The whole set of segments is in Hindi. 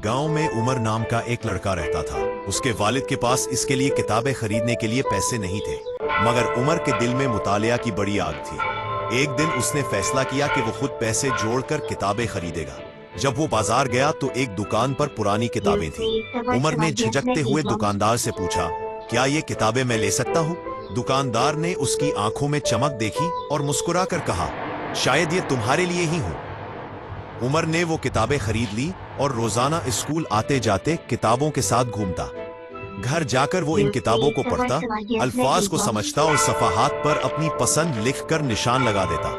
गांव में उमर नाम का एक लड़का रहता था। उसके वालिद के पास इसके लिए किताबें खरीदने के लिए पैसे नहीं थे, मगर उमर के दिल में मुतालिया की बड़ी आग थी। एक दिन उसने फैसला किया कि वो खुद पैसे जोड़कर किताबें खरीदेगा। जब वो बाजार गया तो एक दुकान पर पुरानी किताबें थीं। उमर ने झिझकते हुए दुकानदार से पूछा, क्या ये किताबें मैं ले सकता हूँ? दुकानदार ने उसकी आंखों में चमक देखी और मुस्कुराकर कहा, शायद ये तुम्हारे लिए ही हो। उमर ने वो किताबें खरीद ली और रोजाना स्कूल आते जाते किताबों के साथ घूमता। घर जाकर वो इन किताबों को पढ़ता, अल्फाज को समझता और सफाहात पर अपनी पसंद लिखकर निशान लगा देता।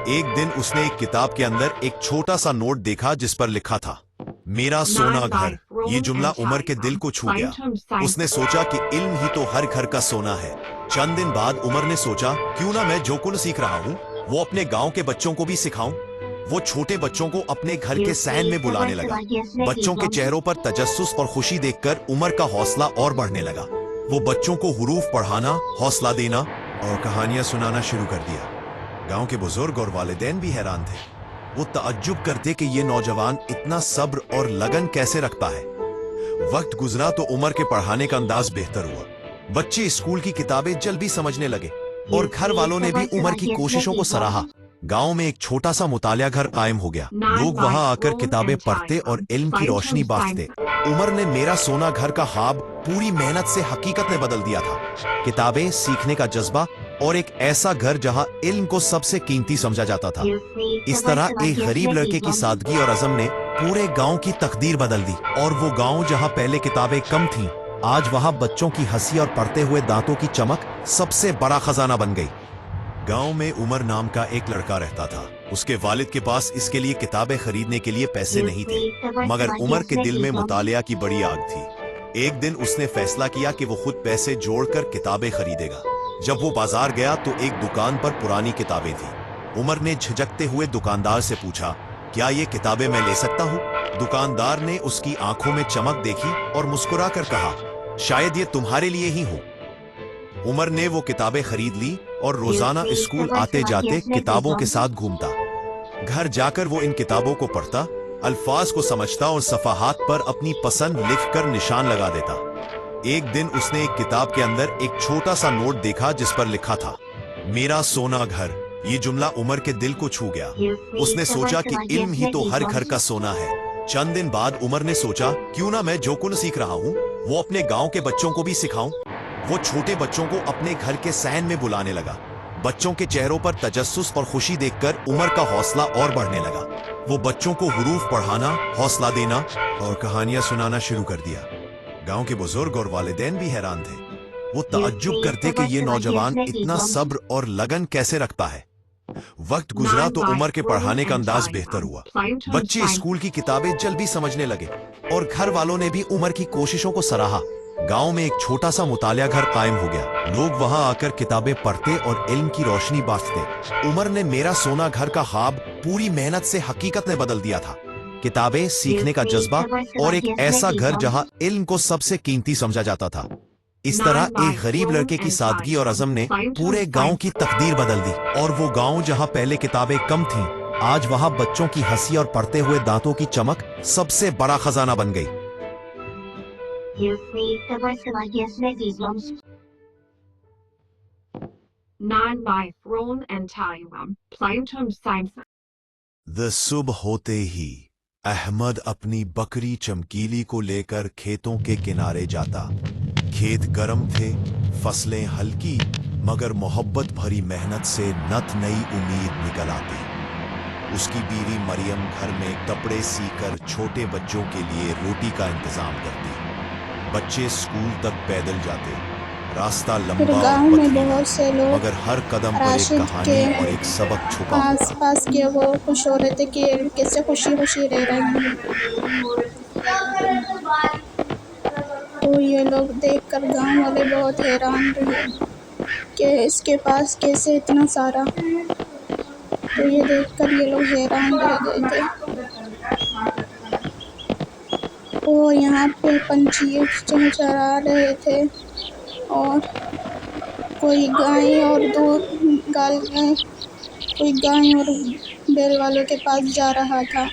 एक दिन उसने एक किताब के अंदर एक छोटा सा नोट देखा जिस पर लिखा था, मेरा सोना घर। ये जुमला उमर के दिल को छू गया। उसने सोचा कि इल्म ही तो हर घर का सोना है। चंद दिन बाद उमर ने सोचा, क्यों ना मैं जो कुछ सीख रहा हूँ वो अपने गांव के बच्चों को भी सिखाऊं। वो छोटे बच्चों को अपने घर के सहन में बुलाने लगा। बच्चों के चेहरों पर तजस्सुस और खुशी देखकर उमर का हौसला और बढ़ने लगा। वो बच्चों को हुरूफ पढ़ाना, हौसला देना और कहानियां सुनाना शुरू कर दिया। गांव के बुजुर्ग और वालिदैन भी हैरान थे। वो तअज्जुब करते कि ये नौजवान इतना सब्र और लगन कैसे रखता है। वक्त गुजरा तो उमर के पढ़ाने का अंदाज बेहतर हुआ। बच्चे स्कूल की किताबें जल्दी समझने लगे और घर वालों ने भी उमर की कोशिशों को सराहा। गांव में एक छोटा सा मुतालिया घर कायम हो गया। लोग वहां आकर किताबें पढ़ते और इल्म की रोशनी बांटते। उमर ने मेरा सोना घर का ख्वाब पूरी मेहनत से हकीकत में बदल दिया था। किताबें, सीखने का जज्बा और एक ऐसा घर जहां इल्म को सबसे कीमती समझा जाता था। इस तरह एक गरीब लड़के की सादगी और अज़म ने पूरे गांव की तकदीर बदल दी। और वो गांव जहां पहले किताबें कम थीं, आज वहां बच्चों की हंसी और पढ़ते हुए दांतों की चमक सबसे बड़ा खजाना बन गई। गांव में उमर नाम का एक लड़का रहता था। उसके वालिद के पास इसके लिए किताबें खरीदने के लिए पैसे नहीं थे, मगर उमर के दिल में मुतालिया की बड़ी आग थी। एक दिन उसने फैसला किया कि वो खुद पैसे जोड़कर किताबें खरीदेगा। जब वो बाजार गया तो एक दुकान पर पुरानी किताबें थीं। उमर ने झिझकते हुए दुकानदार से पूछा, क्या ये किताबें मैं ले सकता हूँ? दुकानदार ने उसकी आंखों में चमक देखी और मुस्कुराकर कहा, शायद ये तुम्हारे लिए ही हो। उमर ने वो किताबें खरीद ली और रोजाना स्कूल आते जाते किताबों के साथ घूमता। घर जाकर वो इन किताबों को पढ़ता, अल्फाज को समझता और सफाहात पर अपनी पसंद लिखकर निशान लगा देता। एक दिन उसने एक किताब के अंदर एक छोटा सा नोट देखा जिस पर लिखा था, मेरा सोना घर। ये जुमला उमर के दिल को छू गया। उसने सोचा कि इल्म ही तो हर घर का सोना है। चंद दिन बाद उमर ने सोचा, क्यों ना मैं जो कुछ सीख रहा हूँ वो अपने गांव के बच्चों को भी सिखाऊं। वो छोटे बच्चों को अपने घर के सहन में बुलाने लगा। बच्चों के चेहरों पर तजस्सुस और खुशी देखकर उमर का हौसला और बढ़ने लगा। वो बच्चों को हुरूफ पढ़ाना, हौसला देना और कहानियां सुनाना शुरू कर दिया। गांव के बुजुर्ग और वालिदैन भी हैरान थे। वो तअज्जुब करते कि ये नौजवान इतना सब्र और लगन कैसे रखता है। वक्त गुजरा तो उमर के पढ़ाने का अंदाज बेहतर हुआ। बच्चे स्कूल की किताबें जल्दी समझने लगे और घर वालों ने भी उमर की कोशिशों को सराहा। गांव में एक छोटा सा मुतालिया घर कायम हो गया। लोग वहां आकर किताबें पढ़ते और इल्म की रोशनी बांटते। उमर ने मेरा सोना घर का ख्वाब पूरी मेहनत से हकीकत में बदल दिया था। किताबें, सीखने का जज्बा और एक ऐसा घर जहां इल्म को सबसे कीमती समझा जाता था। इस तरह एक गरीब लड़के की सादगी और अज़म ने पूरे गांव की तकदीर बदल दी। और वो गांव जहां पहले किताबें कम थीं, आज वहां बच्चों की हंसी और पढ़ते हुए दांतों की चमक सबसे बड़ा खजाना बन गई। सुबह होते ही अहमद अपनी बकरी चमकीली को लेकर खेतों के किनारे जाता। खेत गर्म थे, फसलें हल्की, मगर मोहब्बत भरी मेहनत से नत नई उम्मीद निकल आती। उसकी बीवी मरियम घर में कपड़े सीकर छोटे बच्चों के लिए रोटी का इंतजाम करती। बच्चे स्कूल तक पैदल जाते। रास्ता लंबा और पथरीला, मगर हर कदम पर एक कहानी और एक सबक छुपा हुआ। आस-पास के वो खुश हो रहे थे कि कैसे खुशी-खुशी रह रहे हैं। तो ये लोग देखकर गांव वाले बहुत हैरान रहे कि इसके पास कैसे इतना सारा। तो ये देखकर ये लोग हैरान रह गए थे। वो यहाँ पे पंछी चहचहा रहे थे और कोई गाय और बैल वालों के पास जा रहा था।